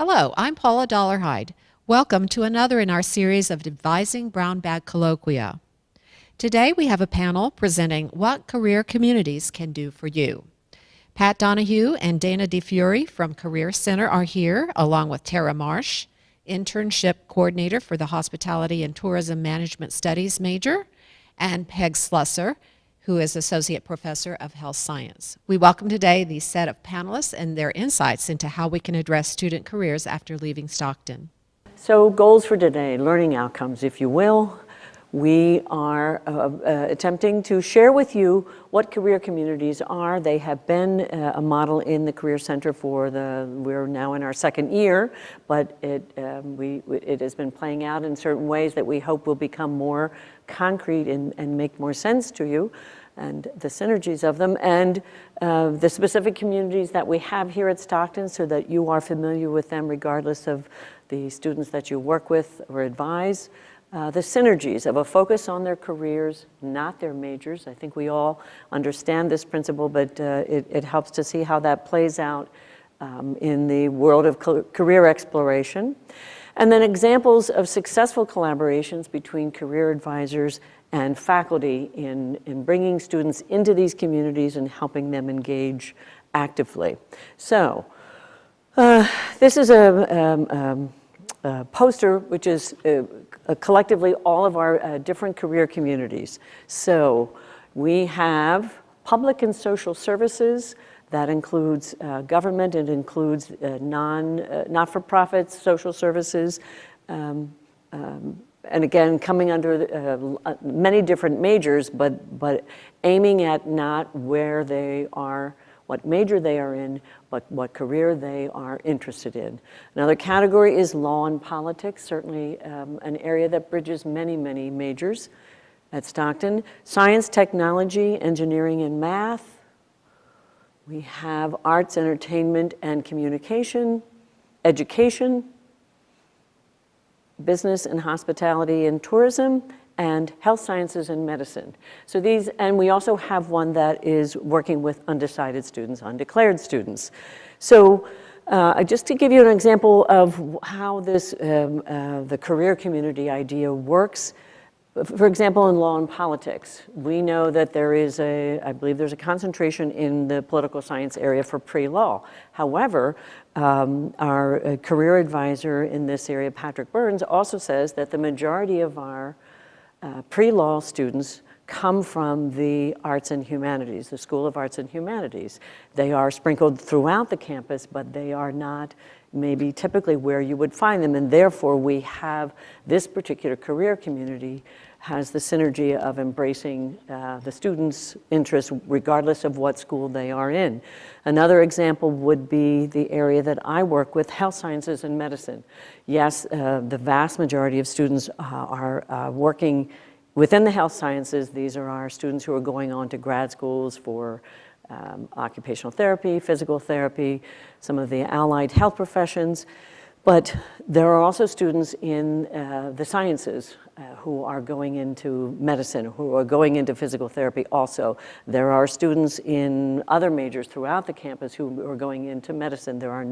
Hello, I'm Paula Dollarhide. Welcome to another in our series of Advising Brown Bag Colloquia. Today we have a panel presenting what career communities can do for you. Pat Donahue and Dayna DeFiore from Career Center are here, along with Tara Marsh, Internship Coordinator for the Hospitality and Tourism Management Studies major, and Peg Slusser, who is Associate Professor of Health Science. We welcome today the set of panelists and their insights into how we can address student careers after leaving Stockton. So goals for today, learning outcomes, if you will. We are attempting to share with you what career communities are. They have been a model in the Career Center we're now in our second year, but it has been playing out in certain ways that we hope will become more concrete and make more sense to you, and the synergies of them, and the specific communities that we have here at Stockton so that you are familiar with them regardless of the students that you work with or advise. The synergies of a focus on their careers, not their majors. I think we all understand this principle, but it helps to see how that plays out in the world of career exploration. And then examples of successful collaborations between career advisors and faculty in bringing students into these communities and helping them engage actively. So this is a poster which is collectively all of our different career communities. So we have public and social services. That includes government, it includes not-for-profit social services, and again, coming under many different majors, but aiming at not where they are, what major they are in, but what career they are interested in. Another category is law and politics, certainly an area that bridges many, many majors at Stockton. Science, technology, engineering, and math. We have arts, entertainment, and communication, education, business and hospitality and tourism, and health sciences and medicine. So these, and we also have one that is working with undecided students, undeclared students. So just to give you an example of how this, the career community idea works, for example, in law and politics, we know that there is I believe there's a concentration in the political science area for pre-law. However, our career advisor in this area, Patrick Burns, also says that the majority of our pre-law students come from the arts and humanities, the School of Arts and Humanities. They are sprinkled throughout the campus, but they are not maybe typically where you would find them, and therefore we have this particular career community has the synergy of embracing the students' interests regardless of what school they are in. Another example would be the area that I work with, health sciences and medicine. Yes, the vast majority of students are working within the health sciences. These are our students who are going on to grad schools for occupational therapy, physical therapy, some of the allied health professions. But there are also students in the sciences who are going into medicine, who are going into physical therapy also. There are students in other majors throughout the campus who are going into medicine. There are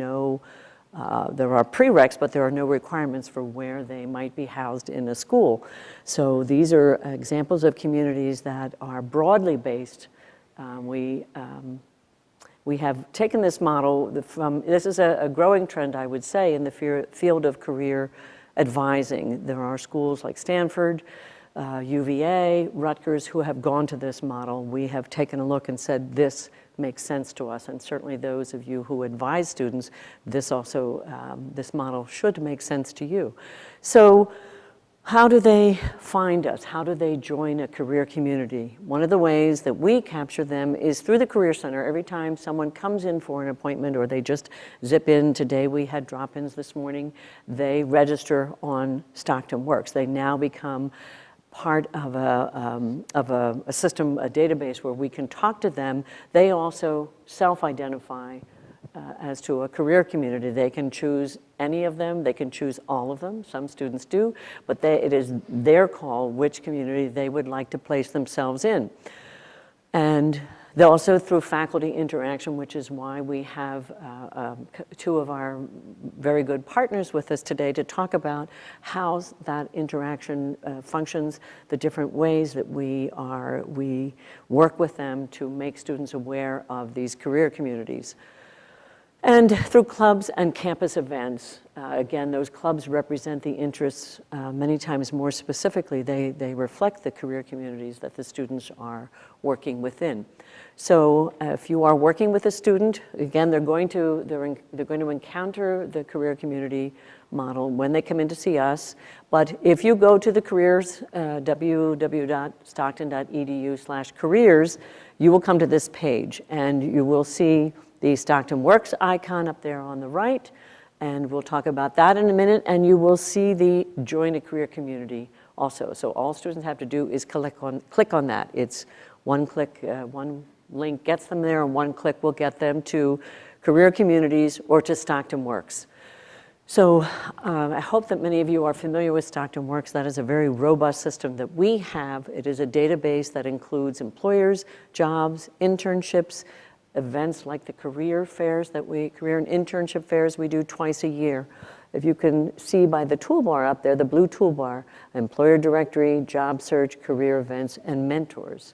prereqs, but there are no requirements for where they might be housed in a school. So these are examples of communities that are broadly based. We have taken this model from, this is a growing trend, I would say, in the field of career advising. There are schools like Stanford, UVA, Rutgers, who have gone to this model. We have taken a look and said, this makes sense to us, and certainly those of you who advise students, this model should make sense to you. So, how do they find us? How do they join a career community? One of the ways that we capture them is through the Career Center. Every time someone comes in for an appointment or they just zip in, today we had drop-ins this morning, they register on Stockton Works. They now become part of a system, a database where we can talk to them. They also self-identify as to a career community. They can choose any of them, they can choose all of them, some students do, but it is their call which community they would like to place themselves in. And Also through faculty interaction, which is why we have two of our very good partners with us today to talk about how that interaction functions, the different ways that we work with them to make students aware of these career communities. And through clubs and campus events. Again, those clubs represent the interests many times more specifically. They reflect the career communities that the students are working within. So if you are working with a student, again, they're going to encounter the career community model when they come in to see us. But if you go to the careers, www.stockton.edu/careers, you will come to this page and you will see the Stockton Works icon up there on the right, and we'll talk about that in a minute, and you will see the Join a Career Community also. So all students have to do is click on that. It's one click, one link gets them there, and one click will get them to career communities or to Stockton Works. So I hope that many of you are familiar with Stockton Works. That is a very robust system that we have. It is a database that includes employers, jobs, internships, events like the career fairs career and internship fairs we do twice a year. If you can see by the toolbar up there, the blue toolbar, employer directory, job search, career events, and mentors,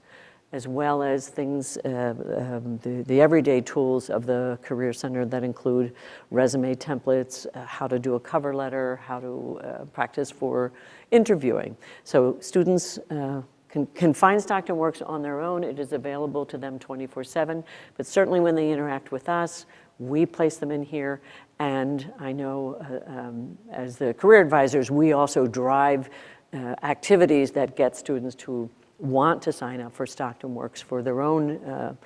as well as things, the everyday tools of the Career Center that include resume templates, how to do a cover letter, how to practice for interviewing. So students can find Stockton Works on their own. It is available to them 24/7, but certainly when they interact with us, we place them in here. And I know as the career advisors, we also drive activities that get students to want to sign up for Stockton Works for their own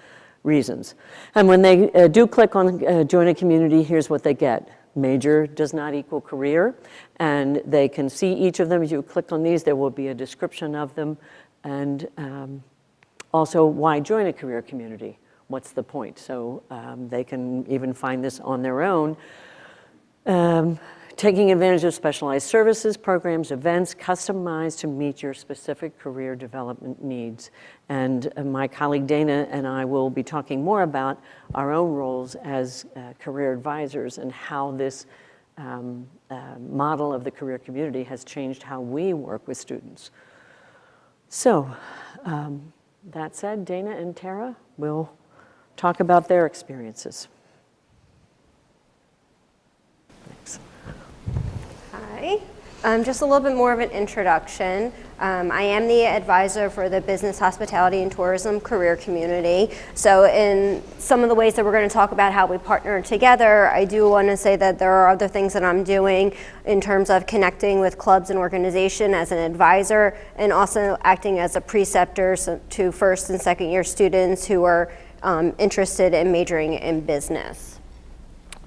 reasons. And when they do click on Join a Community, here's what they get. Major does not equal career, and they can see each of them. If you click on these, there will be a description of them. And also, why join a career community? What's the point? So they can even find this on their own. Taking advantage of specialized services, programs, events, customized to meet your specific career development needs. And my colleague Dayna and I will be talking more about our own roles as career advisors and how this model of the career community has changed how we work with students. So, that said, Dayna and Tara will talk about their experiences. Thanks. Hi. Just a little bit more of an introduction. I am the advisor for the Business, Hospitality, and Tourism Career Community. So in some of the ways that we're going to talk about how we partner together, I do want to say that there are other things that I'm doing in terms of connecting with clubs and organization as an advisor, and also acting as a preceptor to first and second year students who are interested in majoring in business.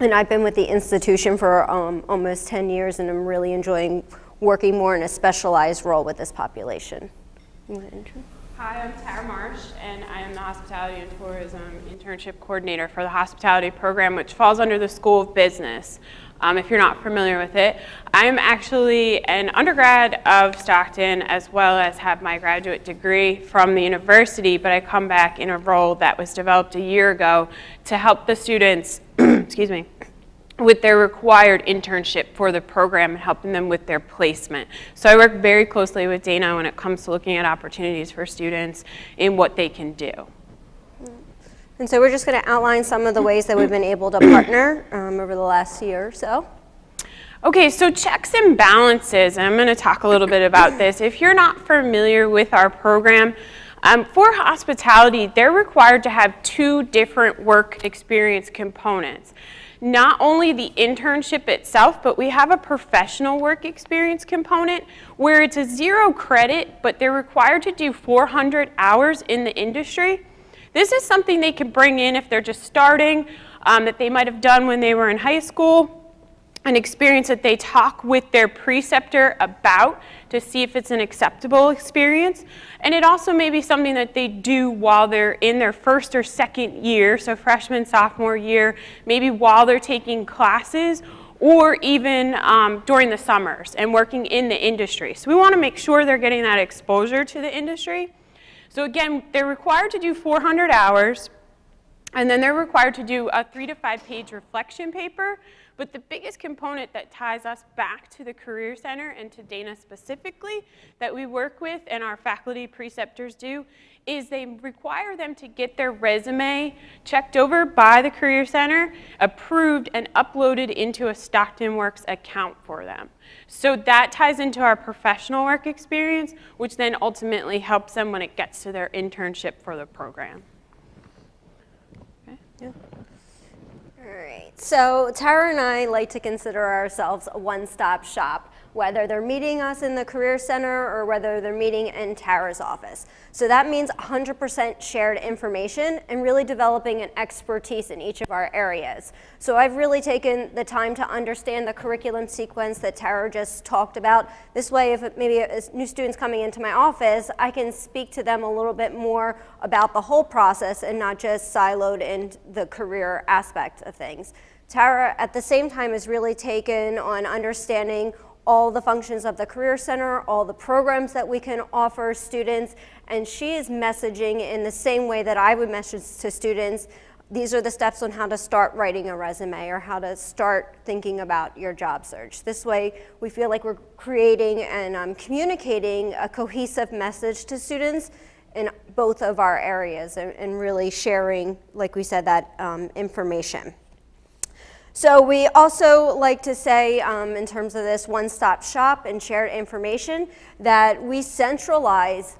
And I've been with the institution for almost 10 years, and I'm really enjoying working more in a specialized role with this population. Hi, I'm Tara Marsh, and I am the Hospitality and Tourism Internship Coordinator for the Hospitality Program, which falls under the School of Business. If you're not familiar with it, I'm actually an undergrad of Stockton, as well as have my graduate degree from the university, but I come back in a role that was developed a year ago to help the students, excuse me, with their required internship for the program and helping them with their placement. So I work very closely with Dayna when it comes to looking at opportunities for students in what they can do. And so we're just going to outline some of the ways that we've been able to partner over the last year or so. Okay, so checks and balances, and I'm going to talk a little bit about this. If you're not familiar with our program, for hospitality, they're required to have two different work experience components. Not only the internship itself, but we have a professional work experience component where it's a 0 credit, but they're required to do 400 hours in the industry. This is something they can bring in if they're just starting, that they might have done when they were in high school, an experience that they talk with their preceptor about to see if it's an acceptable experience. And it also may be something that they do while they're in their first or second year, so freshman, sophomore year, maybe while they're taking classes, or even during the summers and working in the industry. So we want to make sure they're getting that exposure to the industry. So again, they're required to do 400 hours, and then they're required to do a 3 to 5 page reflection paper. But the biggest component that ties us back to the Career Center and to Dayna specifically that we work with and our faculty preceptors do is they require them to get their resume checked over by the Career Center, approved, and uploaded into a Stockton Works account for them. So that ties into our professional work experience, which then ultimately helps them when it gets to their internship for the program. Okay. Yeah. All right, so Tara and I like to consider ourselves a one-stop shop, whether they're meeting us in the Career Center or whether they're meeting in Tara's office. So that means 100% shared information and really developing an expertise in each of our areas. So I've really taken the time to understand the curriculum sequence that Tara just talked about. This way, if maybe a new student's coming into my office, I can speak to them a little bit more about the whole process and not just siloed in the career aspect of things. Tara, at the same time, has really taken on understanding all the functions of the Career Center, all the programs that we can offer students, and she is messaging in the same way that I would message to students. These are the steps on how to start writing a resume or how to start thinking about your job search. This way, we feel like we're creating and communicating a cohesive message to students in both of our areas and really sharing, like we said, that information. So we also like to say, in terms of this one-stop shop and shared information, that we centralize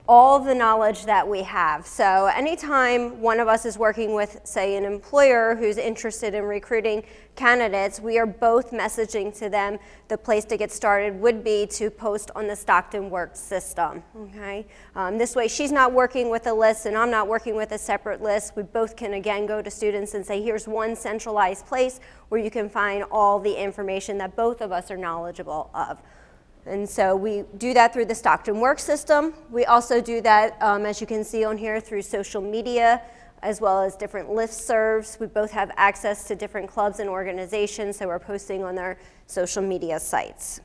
all the knowledge that we have. So anytime one of us is working with, say, an employer who's interested in recruiting candidates, we are both messaging to them the place to get started would be to post on the Stockton Works system, okay? This way she's not working with a list and I'm not working with a separate list. We both can, again, go to students and say, here's one centralized place where you can find all the information that both of us are knowledgeable of. And so we do that through the Stockton Works system. We also do that, as you can see on here, through social media, as well as different listservs. We both have access to different clubs and organizations, so we're posting on their social media sites.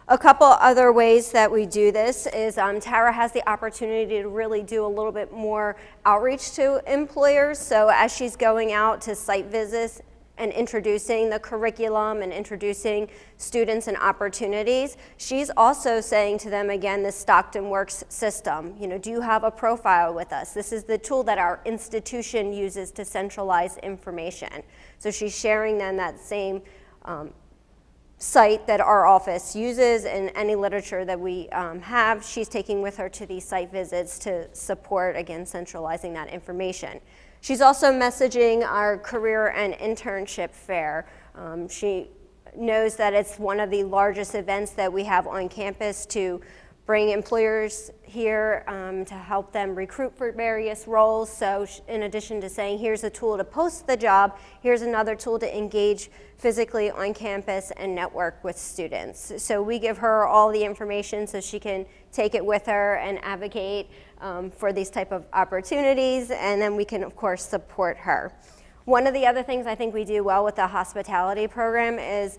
A couple other ways that we do this is Tara has the opportunity to really do a little bit more outreach to employers. So as she's going out to site visits and introducing the curriculum and introducing students and opportunities, she's also saying to them, again, the Stockton Works system, you know, do you have a profile with us? This is the tool that our institution uses to centralize information. So she's sharing them that same site that our office uses, and any literature that we have, she's taking with her to these site visits to support, again, centralizing that information. She's also messaging our career and internship fair. She knows that it's one of the largest events that we have on campus to bring employers here to help them recruit for various roles. So in addition to saying, here's a tool to post the job, here's another tool to engage physically on campus and network with students. So we give her all the information so she can take it with her and advocate for these type of opportunities, and then we can, of course, support her. One of the other things I think we do well with the hospitality program is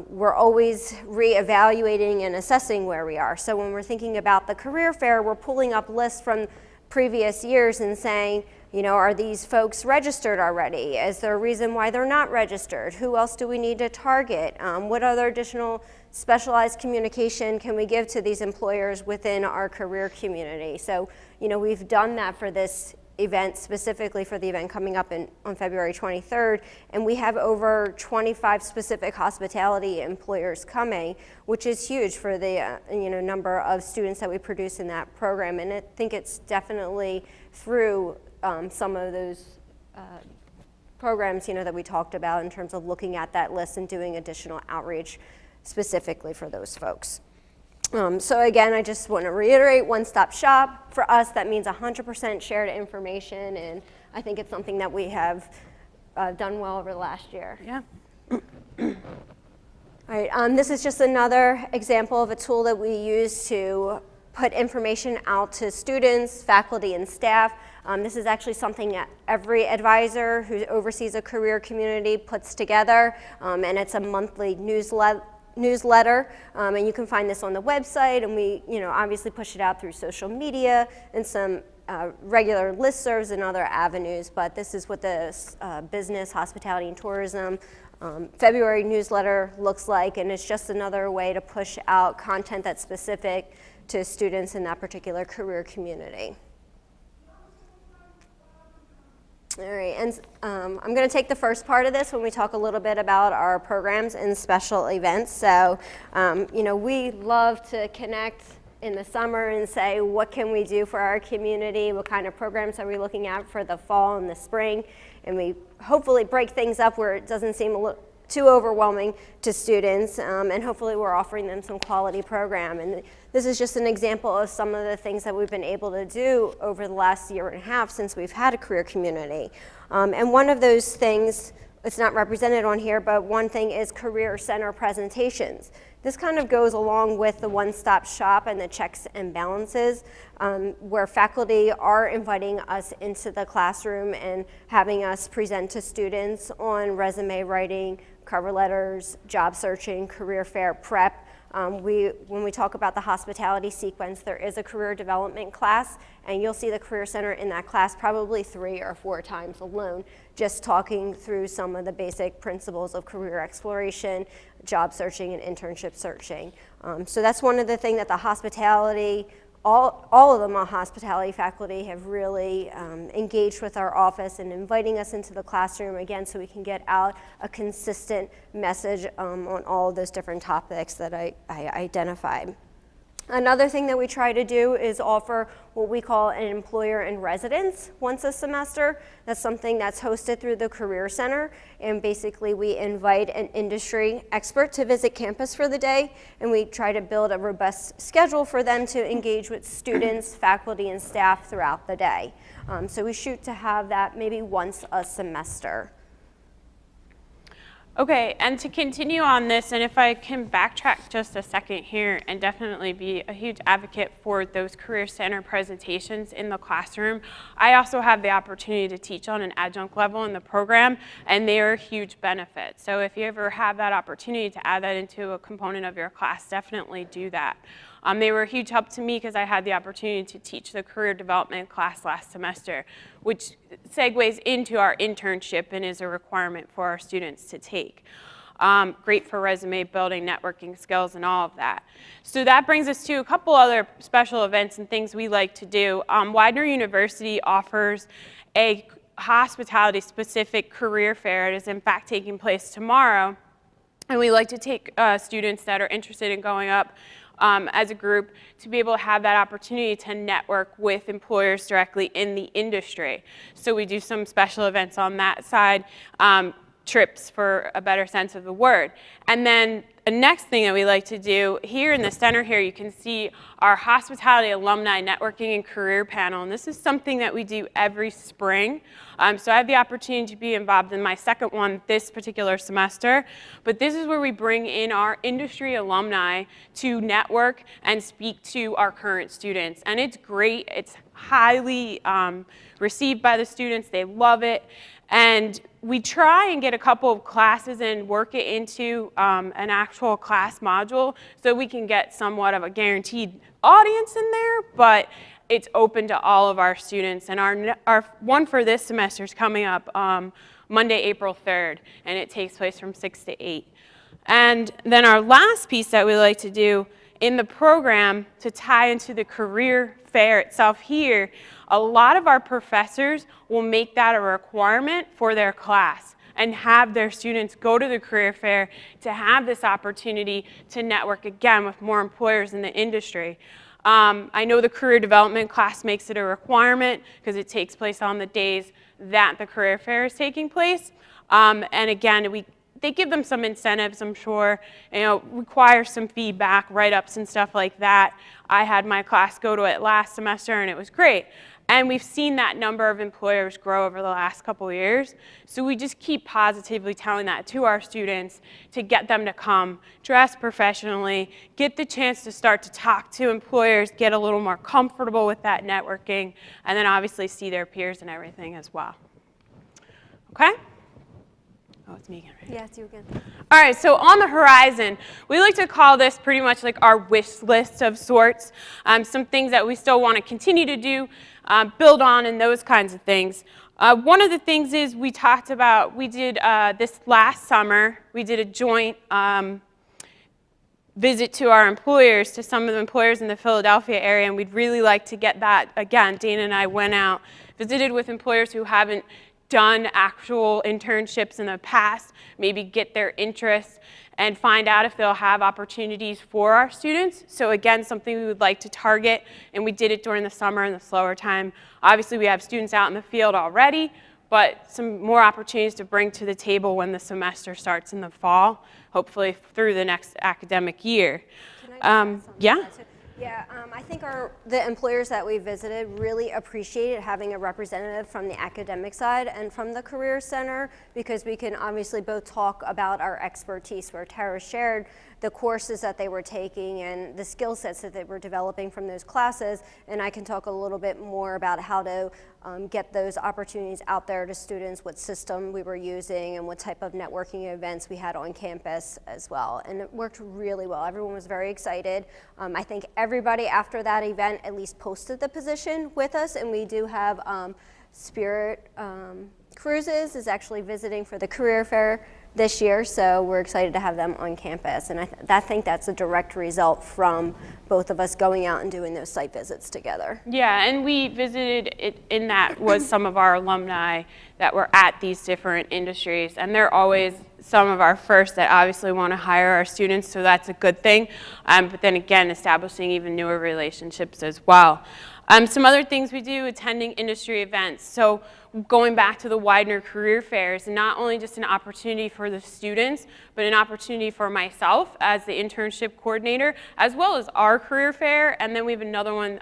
we're always reevaluating and assessing where we are. So when we're thinking about the career fair, we're pulling up lists from previous years and saying, you know, are these folks registered already? Is there a reason why they're not registered? Who else do we need to target? What other additional specialized communication can we give to these employers within our career community? So, you know, we've done that for this event, specifically for the event coming up on February 23rd, and we have over 25 specific hospitality employers coming, which is huge for the number of students that we produce in that program. And I think it's definitely through some of those programs, you know, that we talked about in terms of looking at that list and doing additional outreach specifically for those folks. So again, I just want to reiterate, one-stop shop. For us, that means 100% shared information, and I think it's something that we have done well over the last year. Yeah. All right, this is just another example of a tool that we use to put information out to students, faculty, and staff. This is actually something that every advisor who oversees a career community puts together, and it's a monthly newsletter newsletter, and you can find this on the website, and we obviously push it out through social media and some regular listservs and other avenues, but this is what the Business, Hospitality, and Tourism February newsletter looks like, and it's just another way to push out content that's specific to students in that particular career community. All right, and I'm going to take the first part of this when we talk a little bit about our programs and special events. So, we love to connect in the summer and say, what can we do for our community? What kind of programs are we looking at for the fall and the spring? And we hopefully break things up where it doesn't seem too overwhelming to students, and hopefully we're offering them some quality program. And this is just an example of some of the things that we've been able to do over the last year and a half since we've had a career community. And one of those things, it's not represented on here, but one thing is career center presentations. This kind of goes along with the one-stop shop and the checks and balances, where faculty are inviting us into the classroom and having us present to students on resume writing, cover letters, job searching, career fair prep. When we talk about the hospitality sequence, there is a career development class, and you'll see the Career Center in that class probably 3 or 4 times alone, just talking through some of the basic principles of career exploration, job searching, and internship searching. So that's one of the things that the hospitality, all of the hospitality faculty have really engaged with our office and inviting us into the classroom again so we can get out a consistent message on all of those different topics that I identified. Another thing that we try to do is offer what we call an employer in residence once a semester. That's something that's hosted through the Career Center, and basically we invite an industry expert to visit campus for the day, and we try to build a robust schedule for them to engage with students, faculty, and staff throughout the day. So we shoot to have that maybe once a semester. Okay, and to continue on this, and if I can backtrack just a second here and definitely be a huge advocate for those Career Center presentations in the classroom, I also have the opportunity to teach on an adjunct level in the program, and they are a huge benefit. So if you ever have that opportunity to add that into a component of your class, definitely do that. They were a huge help to me because I had the opportunity to teach the career development class last semester, which segues into our internship and is a requirement for our students to take. Great for resume building, networking skills, and all of that. So that brings us to a couple other special events and things we like to do. Widener University offers a hospitality-specific career fair. It is in fact taking place tomorrow, and we like to take students that are interested in going up as a group to be able to have that opportunity to network with employers directly in the industry. So we do some special events on that side, trips for a better sense of the word. And then the next thing that we like to do, here in the center here, you can see our hospitality alumni networking and career panel. And this is something that we do every spring. So I have the opportunity to be involved in my second one this particular semester. But this is where we bring in our industry alumni to network and speak to our current students. And it's great. It's highly received by the students. They love it. And we try and get a couple of classes and work it into an actual class module so we can get somewhat of a guaranteed audience in there, but it's open to all of our students. And our one for this semester is coming up Monday, April 3rd, and it takes place from 6 to 8. And then our last piece that we like to do in the program to tie into the career fair itself here, a lot of our professors will make that a requirement for their class and have their students go to the career fair to have this opportunity to network again with more employers in the industry. I know the career development class makes it a requirement because it takes place on the days that the career fair is taking place. And again, they give them some incentives, I'm sure, require some feedback, write-ups and stuff like that. I had my class go to it last semester and it was great. And we've seen that number of employers grow over the last couple of years. So we just keep positively telling that to our students to get them to come, dress professionally, get the chance to start to talk to employers, get a little more comfortable with that networking, and then obviously see their peers and everything as well. Okay? Oh, it's me again, right? Yeah, it's you again. All right, so on the horizon, we like to call this pretty much like our wish list of sorts, some things that we still want to continue to do, build on, and those kinds of things. One of the things is we talked about, we did this last summer, we did a joint visit to our employers, to some of the employers in the Philadelphia area, and we'd really like to get that again. Dayna and I went out, visited with employers who haven't done actual internships in the past, maybe get their interest and find out if they'll have opportunities for our students. So again, something we would like to target, and we did it during the summer and the slower time. Obviously, we have students out in the field already, but some more opportunities to bring to the table when the semester starts in the fall, hopefully through the next academic year. Can I just add something? Yeah? Yeah, I think the employers that we visited really appreciated having a representative from the academic side and from the Career Center, because we can obviously both talk about our expertise, where Tara shared the courses that they were taking and the skill sets that they were developing from those classes, and I can talk a little bit more about how to get those opportunities out there to students, what system we were using, and what type of networking events we had on campus as well. And it worked really well. Everyone was very excited. I think everybody after that event at least posted the position with us, and we do have Spirit Cruises is actually visiting for the career fair this year, so we're excited to have them on campus. And I think that's a direct result from both of us going out and doing those site visits together. Yeah, and we visited, in that was some of our alumni that were at these different industries, and they're always some of our first that obviously want to hire our students, so that's a good thing. But then again, establishing even newer relationships as well. Some other things we do, attending industry events. So going back to the Widener career fairs, not only just an opportunity for the students, but an opportunity for myself as the internship coordinator, as well as our career fair. And then we have another one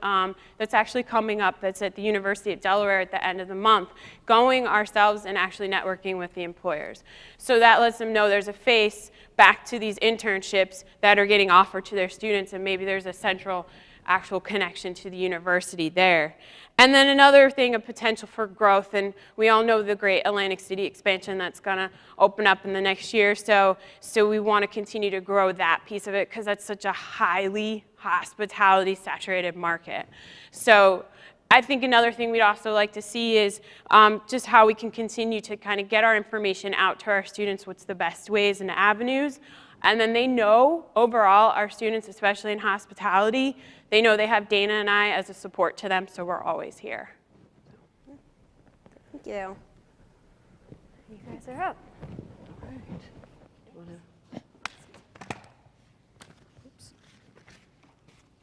that's actually coming up that's at the University of Delaware at the end of the month, going ourselves and actually networking with the employers. So that lets them know there's a face back to these internships that are getting offered to their students, and maybe there's a central actual connection to the university there. And then another thing, a potential for growth, and we all know the great Atlantic City expansion that's going to open up in the next year, so we want to continue to grow that piece of it, because that's such a highly hospitality saturated market. So I think another thing we'd also like to see is just how we can continue to kind of get our information out to our students, what's the best ways and avenues. And then they know, overall, our students, especially in hospitality, they know they have Dayna and I as a support to them, so we're always here. Thank you. You guys are up. All right. Do you wanna... Oops.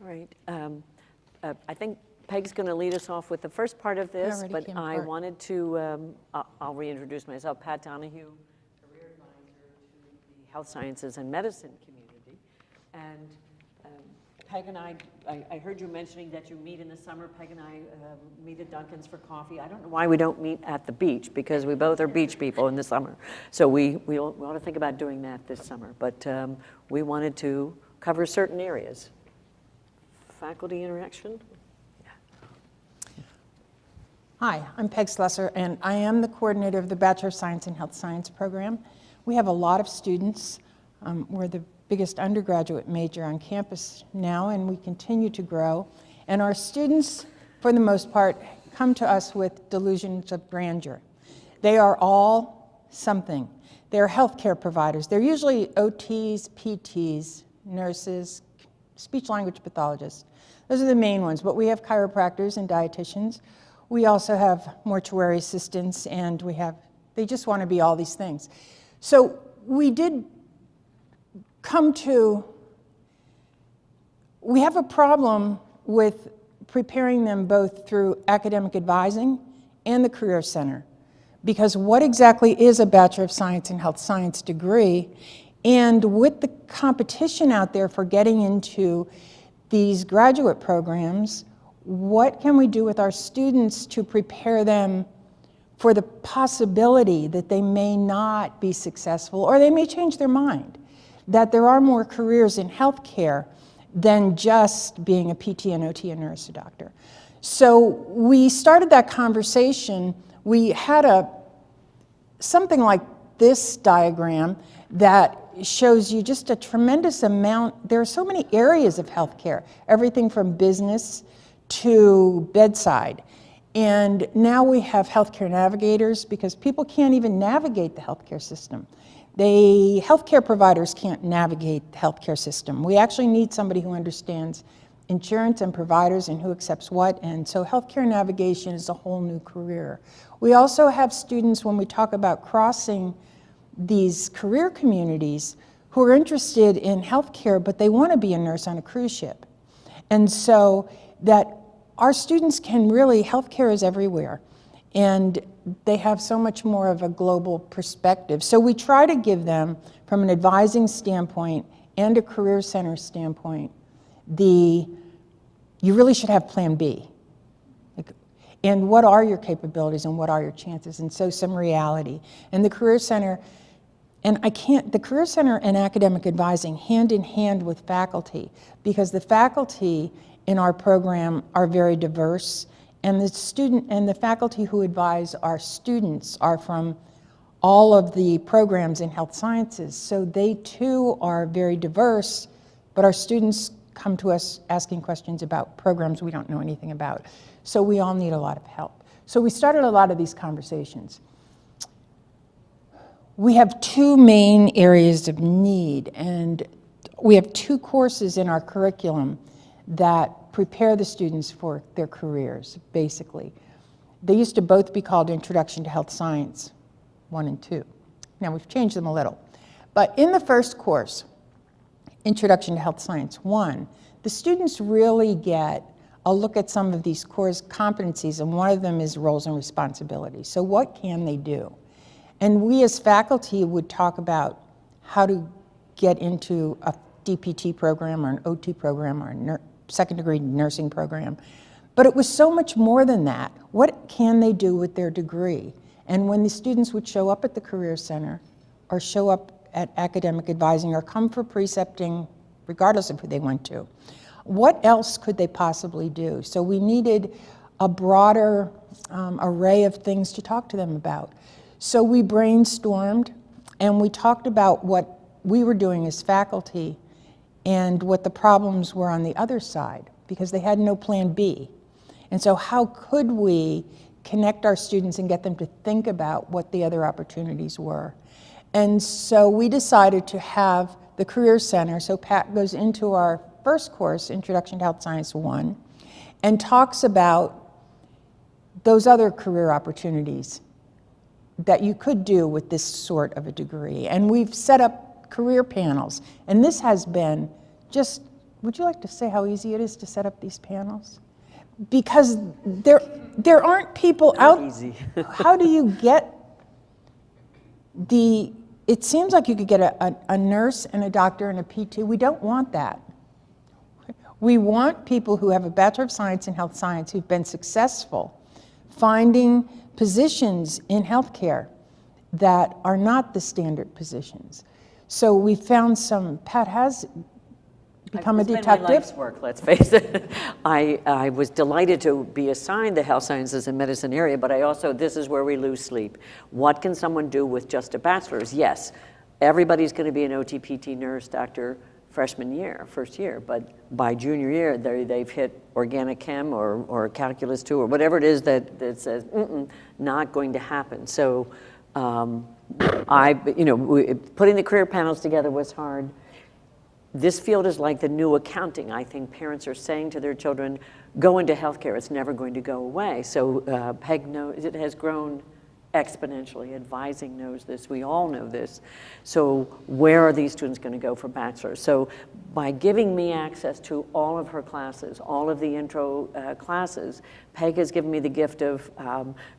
All right. I think Peg's going to lead us off with the first part of this, but I wanted to, I'll reintroduce myself, Pat Donahue, career advisor to the health sciences and medicine community. And Peg and I heard you mentioning that you meet in the summer. Peg and I meet at Dunkin's for coffee. I don't know why we don't meet at the beach, because we both are beach people in the summer. So we ought to think about doing that this summer. But we wanted to cover certain areas. Faculty interaction? Hi, I'm Peg Slusser, and I am the coordinator of the Bachelor of Science in Health Science program. We have a lot of students. We're the biggest undergraduate major on campus now, and we continue to grow. And our students, for the most part, come to us with delusions of grandeur. They are all something. They're healthcare providers. They're usually OTs, PTs, nurses, speech-language pathologists. Those are the main ones, but we have chiropractors and dietitians. We also have mortuary assistants, and they just want to be all these things. So we have a problem with preparing them both through academic advising and the Career Center, because what exactly is a Bachelor of Science in Health Science degree? And with the competition out there for getting into these graduate programs, what can we do with our students to prepare them for the possibility that they may not be successful, or they may change their mind, that there are more careers in healthcare than just being a PT, an OT, a nurse, a doctor. So we started that conversation. We had something like this diagram that shows you just a tremendous amount. There are so many areas of healthcare, everything from business to bedside. And now we have healthcare navigators because people can't even navigate the healthcare system. Healthcare providers can't navigate the healthcare system. We actually need somebody who understands insurance and providers and who accepts what, and so healthcare navigation is a whole new career. We also have students, when we talk about crossing these career communities, who are interested in healthcare, but they want to be a nurse on a cruise ship. And so that our students can really, healthcare is everywhere, and they have so much more of a global perspective. So we try to give them, from an advising standpoint and a career center standpoint, you really should have plan B. And what are your capabilities and what are your chances? And so some reality. And the Career Center, the Career Center and academic advising hand in hand with faculty, because the faculty in our program are very diverse, and the faculty who advise our students are from all of the programs in health sciences. So they too are very diverse, but our students come to us asking questions about programs we don't know anything about. So we all need a lot of help. So we started a lot of these conversations. We have two main areas of need, and we have two courses in our curriculum that prepare the students for their careers, basically. They used to both be called Introduction to Health Science 1 and 2. Now we've changed them a little. But in the first course, Introduction to Health Science 1, the students really get a look at some of these core competencies, and one of them is roles and responsibilities. So what can they do? And we as faculty would talk about how to get into a DPT program or an OT program or a second degree nursing program. But it was so much more than that. What can they do with their degree? And when the students would show up at the Career Center or show up at academic advising or come for precepting, regardless of who they went to, what else could they possibly do? So we needed a broader array of things to talk to them about. So we brainstormed and we talked about what we were doing as faculty and what the problems were on the other side, because they had no plan B. And so how could we connect our students and get them to think about what the other opportunities were? And so we decided to have the Career Center, so Pat goes into our first course, Introduction to Health Science 1, and talks about those other career opportunities that you could do with this sort of a degree. And we've set up career panels, and this has been just, would you like to say how easy it is to set up these panels? Because there aren't people out. Easy. How do you get it seems like you could get a nurse and a doctor and a PT. We don't want that. We want people who have a Bachelor of Science in Health Science who've been successful finding positions in healthcare that are not the standard positions. So we found Pat has become a detective. It's been my life's work, let's face it. I was delighted to be assigned the health sciences and medicine area, but this is where we lose sleep. What can someone do with just a bachelor's? Yes, everybody's going to be an OT-PT nurse, doctor, freshman year, first year, but by junior year, they've hit organic chem or calculus 2 or whatever it is that says, not going to happen. So putting the career panels together was hard. This field is like the new accounting. I think parents are saying to their children, go into healthcare, it's never going to go away. So Peg knows it has grown exponentially. Advising knows this, we all know this. So where are these students going to go for bachelor's? So by giving me access to all of her classes, all of the intro classes, Peg has given me the gift of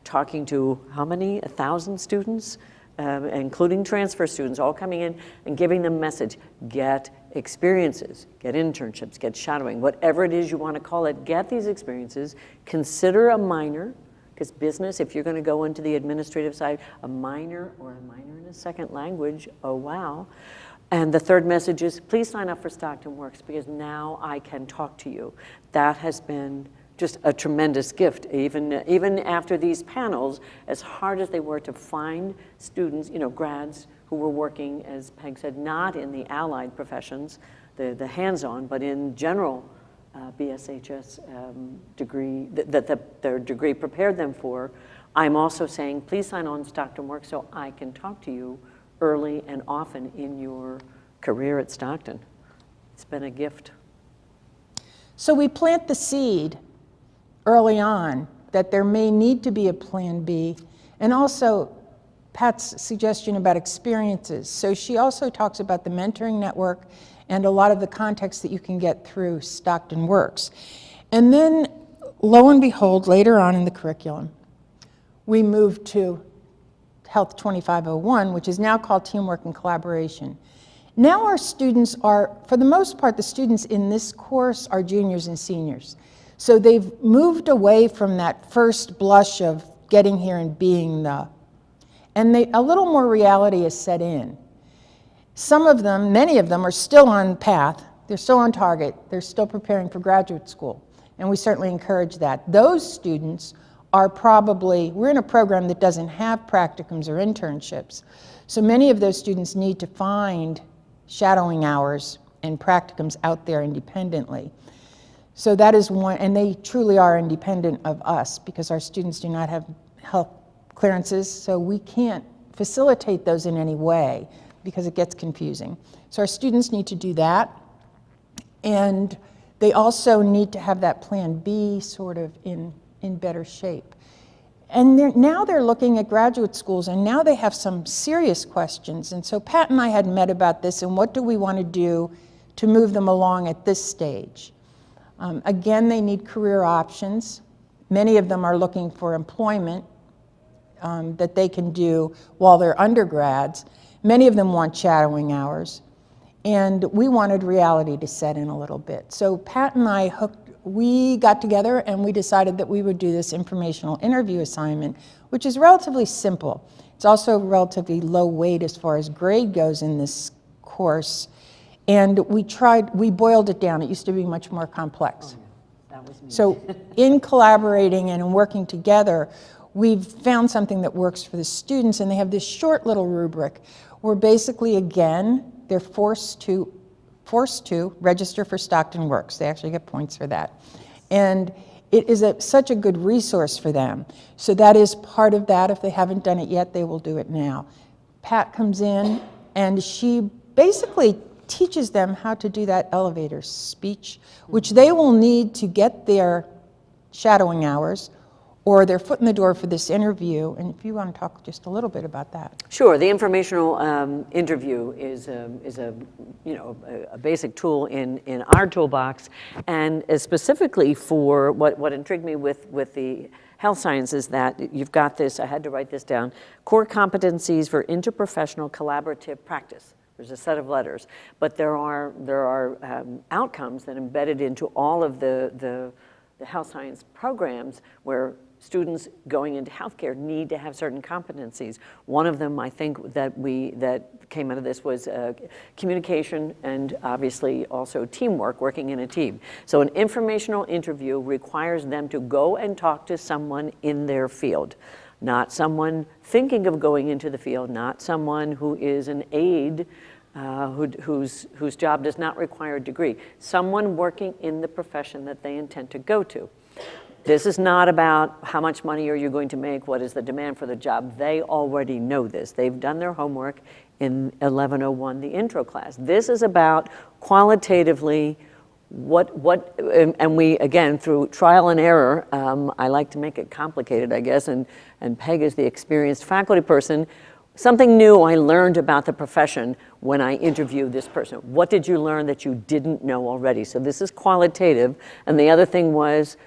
talking to how many? 1,000 students? Including transfer students, all coming in and giving them a message. Get experiences, get internships, get shadowing, whatever it is you want to call it, get these experiences. Consider a minor, because business, if you're going to go into the administrative side, a minor or a minor in a second language, oh wow. And the third message is, please sign up for Stockton Works, because now I can talk to you. That has been just a tremendous gift. Even after these panels, as hard as they were to find students, grads who were working, as Peg said, not in the allied professions, the hands-on, but in general BSHS degree, that their degree prepared them for, I'm also saying, please sign on to Stockton Works so I can talk to you early and often in your career at Stockton. It's been a gift. So we plant the seed early on that there may need to be a plan B, and also Pat's suggestion about experiences. So she also talks about the mentoring network and a lot of the context that you can get through Stockton Works. And then, lo and behold, later on in the curriculum, we moved to Health 2501, which is now called Teamwork and Collaboration. Now our students are, for the most part, the students in this course are juniors and seniors. So they've moved away from that first blush of getting here and being and a little more reality is set in. Some of them, many of them, are still on path. They're still on target. They're still preparing for graduate school. And we certainly encourage that. Those students are probably, we're in a program that doesn't have practicums or internships. So many of those students need to find shadowing hours and practicums out there independently. So that is one, and they truly are independent of us because our students do not have health clearances, so we can't facilitate those in any way because it gets confusing. So our students need to do that, and they also need to have that plan B sort of in better shape. And now they're looking at graduate schools, and now they have some serious questions. And so Pat and I had met about this, and what do we want to do to move them along at this stage? Again, they need career options. Many of them are looking for employment that they can do while they're undergrads. Many of them want shadowing hours. And we wanted reality to set in a little bit. So Pat and I we got together and we decided that we would do this informational interview assignment, which is relatively simple. It's also relatively low weight as far as grade goes in this course. And we boiled it down. It used to be much more complex. Oh, yeah. That was me. So in collaborating and in working together, we've found something that works for the students, and they have this short little rubric where basically, again, they're forced to register for Stockton Works. They actually get points for that. And it is such a good resource for them. So that is part of that. If they haven't done it yet, they will do it now. Pat comes in, and she basically teaches them how to do that elevator speech, which they will need to get their shadowing hours or their foot in the door for this interview. And if you want to talk just a little bit about that. Sure. The informational interview is a basic tool in our toolbox, and specifically for what intrigued me with the health sciences, that you've got this. I had to write this down: core competencies for interprofessional collaborative practice. There's a set of letters, but there are outcomes that embedded into all of the health science programs where students going into healthcare need to have certain competencies. One of them, I think, that came out of this was communication, and obviously also teamwork, working in a team. So an informational interview requires them to go and talk to someone in their field, not someone thinking of going into the field, not someone who is an aide whose job does not require a degree, someone working in the profession that they intend to go to. This is not about how much money are you going to make, what is the demand for the job. They already know this. They've done their homework in 1101, the intro class. This is about qualitatively and we, again, through trial and error, I like to make it complicated, I guess, and Peg is the experienced faculty person. Something new I learned about the profession when I interviewed this person. What did you learn that you didn't know already? So this is qualitative, and the other thing was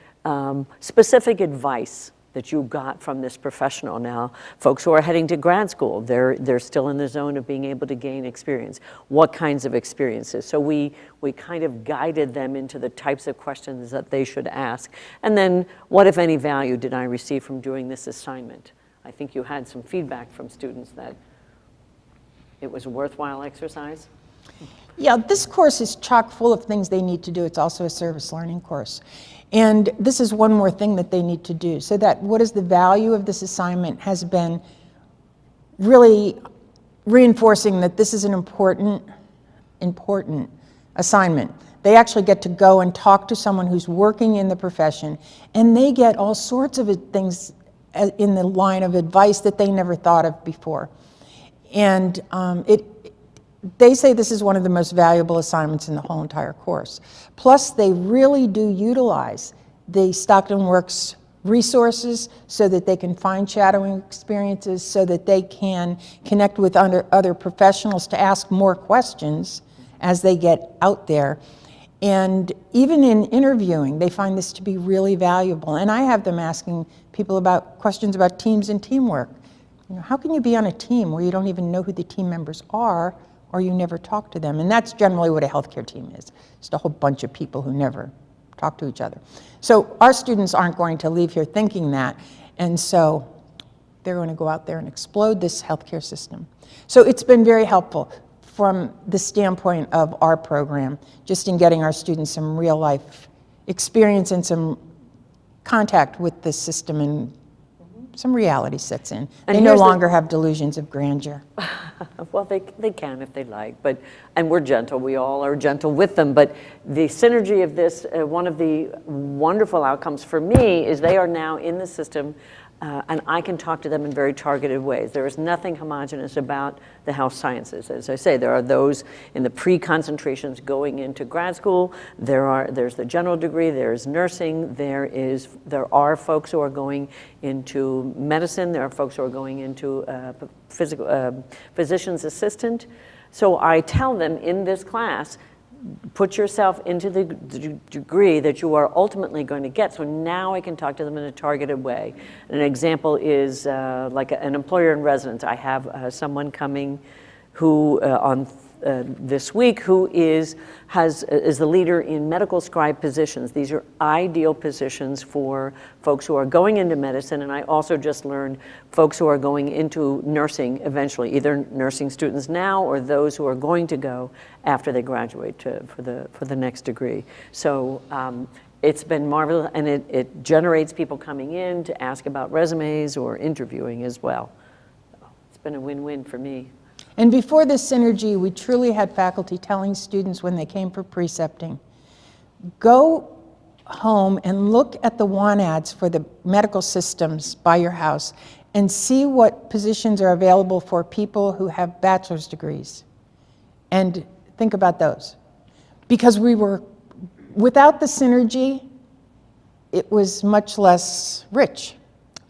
specific advice that you got from this professional. Now, folks who are heading to grad school, they're still in the zone of being able to gain experience. What kinds of experiences? So we kind of guided them into the types of questions that they should ask. And then, what, if any, value did I receive from doing this assignment? I think you had some feedback from students that it was a worthwhile exercise. Yeah, this course is chock full of things they need to do. It's also a service learning course. And this is one more thing that they need to do. So that what is the value of this assignment has been really reinforcing that this is an important assignment. They actually get to go and talk to someone who's working in the profession, and they get all sorts of things in the line of advice that they never thought of before. And they say this is one of the most valuable assignments in the whole entire course. Plus, they really do utilize the Stockton Works resources so that they can find shadowing experiences, so that they can connect with other professionals to ask more questions as they get out there. And even in interviewing, they find this to be really valuable. And I have them asking people about questions about teams and teamwork. You know, how can you be on a team where you don't even know who the team members are, or you never talk to them? And that's generally what a healthcare team is. Just a whole bunch of people who never talk to each other. So our students aren't going to leave here thinking that. And so they're going to go out there and explode this healthcare system. So it's been very helpful from the standpoint of our program, just in getting our students some real life experience and some contact with the system, and some reality sets in. And they no longer have delusions of grandeur. Well, they can if they like, and we're gentle. We all are gentle with them. But the synergy of this, one of the wonderful outcomes for me is they are now in the system, and I can talk to them in very targeted ways. There is nothing homogenous about the health sciences. As I say, there are those in the pre-concentrations going into grad school. There's the general degree. There's nursing. There are folks who are going into medicine. There are folks who are going into physician's assistant. So I tell them in this class, put yourself into the degree that you are ultimately going to get. So now I can talk to them in a targeted way. An example is like an employer in residence. I have someone coming who on this week who is the leader in medical scribe positions. These are ideal positions for folks who are going into medicine, and I also just learned folks who are going into nursing eventually, either nursing students now or those who are going to go after they graduate for the next degree. So it's been marvelous, and it generates people coming in to ask about resumes or interviewing as well. It's been a win-win for me. And before this synergy, we truly had faculty telling students when they came for precepting, go home and look at the want ads for the medical systems by your house and see what positions are available for people who have bachelor's degrees. And think about those. Because without the synergy, it was much less rich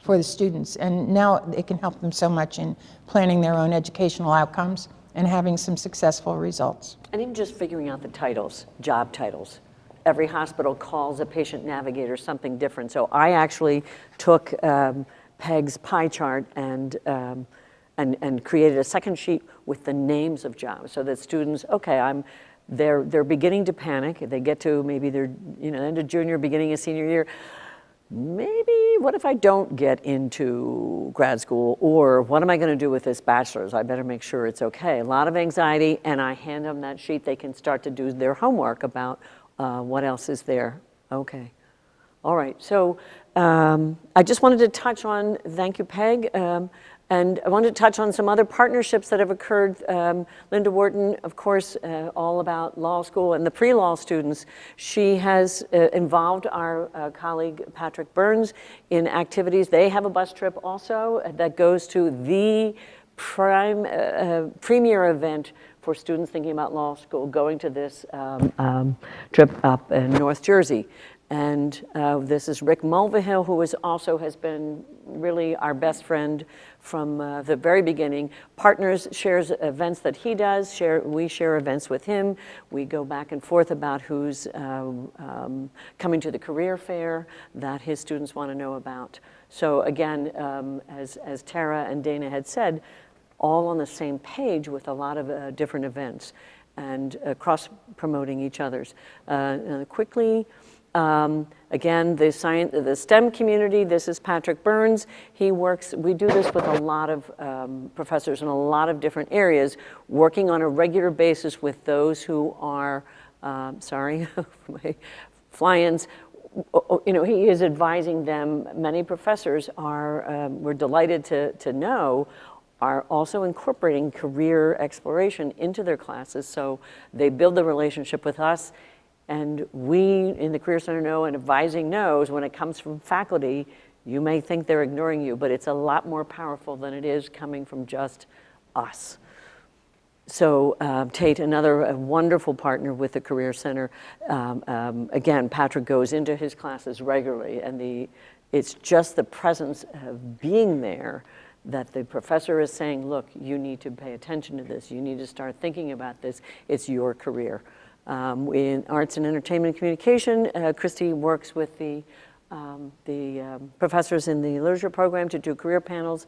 for the students, and now it can help them so much in planning their own educational outcomes and having some successful results. And even just figuring out the titles, job titles. Every hospital calls a patient navigator something different. So I actually took Peg's pie chart and created a second sheet with the names of jobs, so that students, they're beginning to panic. They get to maybe their end of junior, beginning of senior year. Maybe, what if I don't get into grad school? Or what am I going to do with this bachelor's? I better make sure it's okay. A lot of anxiety, and I hand them that sheet. They can start to do their homework about what else is there. Okay. All right. So I just wanted to touch on, thank you, Peg. And I wanted to touch on some other partnerships that have occurred. Linda Wharton, of course, all about law school and the pre-law students. She has involved our colleague Patrick Burns in activities. They have a bus trip also that goes to the premier event for students thinking about law school, going to this trip up in North Jersey. And this is Rick Mulvihill, who has been really our best friend from the very beginning. Partners, shares events that he does, we share events with him. We go back and forth about who's coming to the career fair that his students want to know about. So again, as Tara and Dayna had said, all on the same page with a lot of different events and cross-promoting each other's. Quickly, Again, the STEM community, this is Patrick Burns. We do this with a lot of professors in a lot of different areas, working on a regular basis with those who are, sorry, my fly-ins. He is advising them. Many professors are, we're delighted to know, are also incorporating career exploration into their classes. So they build the relationship with us. And we in the Career Center know, and advising knows, when it comes from faculty, you may think they're ignoring you, but it's a lot more powerful than it is coming from just us. So Tate, another wonderful partner with the Career Center. Again, Patrick goes into his classes regularly, and it's just the presence of being there that the professor is saying, look, you need to pay attention to this. You need to start thinking about this. It's your career. In arts and entertainment and communication, Christy works with the professors in the literature program to do career panels,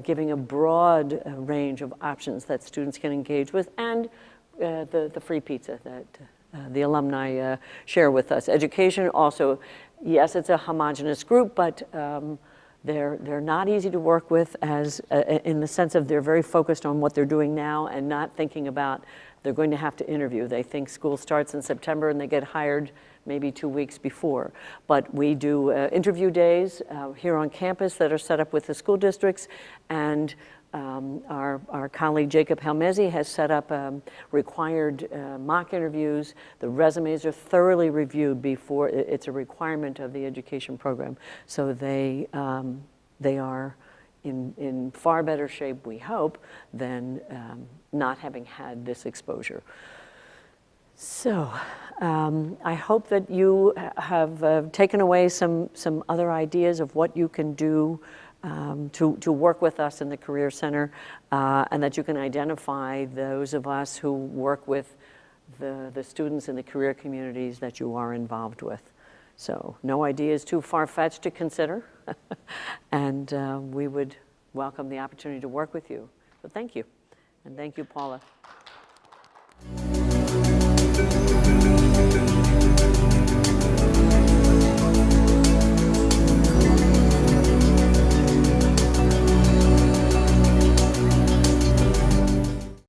giving a broad range of options that students can engage with, and the free pizza that the alumni share with us. Education also, yes, it's a homogenous group, but they're not easy to work with, as in the sense of they're very focused on what they're doing now and not thinking about they're going to have to interview. They think school starts in September and they get hired maybe 2 weeks before. But we do interview days here on campus that are set up with the school districts, and our colleague Jacob Helmezi has set up required mock interviews. The resumes are thoroughly reviewed before. It's a requirement of the education program. So they are in far better shape, we hope, than not having had this exposure. So I hope that you have taken away some other ideas of what you can do to work with us in the Career Center, and that you can identify those of us who work with the students in the career communities that you are involved with. So no idea is too far-fetched to consider, and we would welcome the opportunity to work with you. So thank you, and thank you, Paula.